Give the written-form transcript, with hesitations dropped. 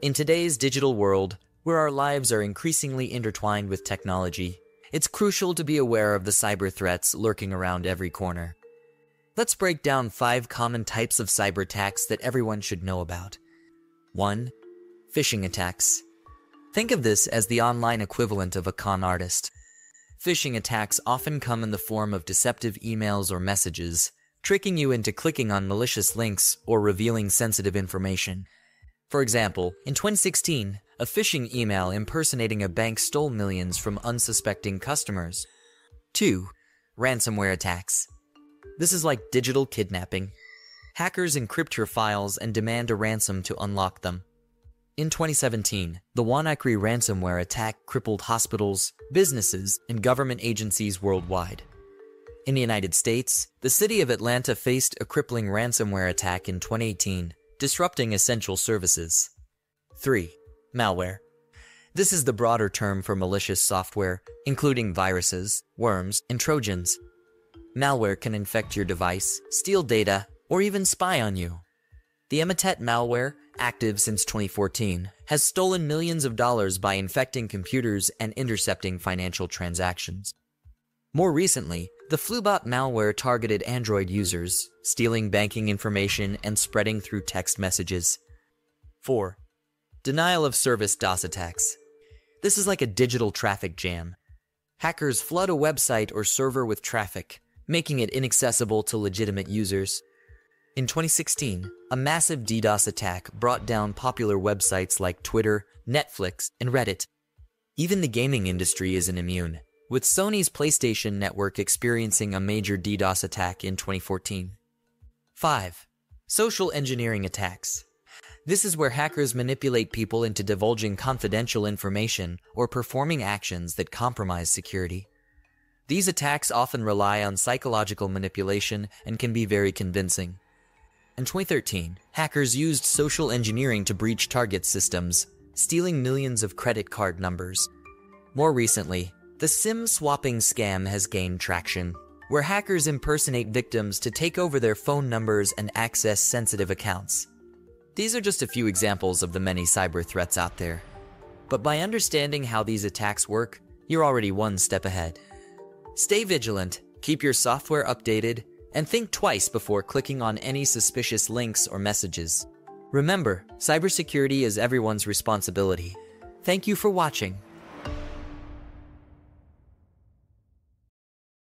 In today's digital world, where our lives are increasingly intertwined with technology, it's crucial to be aware of the cyber threats lurking around every corner. Let's break down 5 common types of cyber attacks that everyone should know about. 1. Phishing attacks. Think of this as the online equivalent of a con artist. Phishing attacks often come in the form of deceptive emails or messages, tricking you into clicking on malicious links or revealing sensitive information. For example, in 2016, a phishing email impersonating a bank stole millions from unsuspecting customers. 2. Ransomware attacks. This is like digital kidnapping. Hackers encrypt your files and demand a ransom to unlock them. In 2017, the WannaCry ransomware attack crippled hospitals, businesses, and government agencies worldwide. In the United States, the city of Atlanta faced a crippling ransomware attack in 2018, disrupting essential services. 3. Malware. This is the broader term for malicious software, including viruses, worms, and trojans. Malware can infect your device, steal data, or even spy on you. The Emitet malware, active since 2014, has stolen millions of dollars by infecting computers and intercepting financial transactions. More recently, the Flubot malware targeted Android users, stealing banking information and spreading through text messages. 4. Denial of service DOS attacks. This is like a digital traffic jam. Hackers flood a website or server with traffic, making it inaccessible to legitimate users. In 2016, a massive DDoS attack brought down popular websites like Twitter, Netflix, and Reddit. Even the gaming industry isn't immune, with Sony's PlayStation Network experiencing a major DDoS attack in 2014. 5. Social engineering attacks. This is where hackers manipulate people into divulging confidential information or performing actions that compromise security. These attacks often rely on psychological manipulation and can be very convincing. In 2013, hackers used social engineering to breach target systems, stealing millions of credit card numbers. More recently, the SIM swapping scam has gained traction, where hackers impersonate victims to take over their phone numbers and access sensitive accounts. These are just a few examples of the many cyber threats out there. But by understanding how these attacks work, you're already one step ahead. Stay vigilant, keep your software updated, and think twice before clicking on any suspicious links or messages. Remember, cybersecurity is everyone's responsibility. Thank you for watching.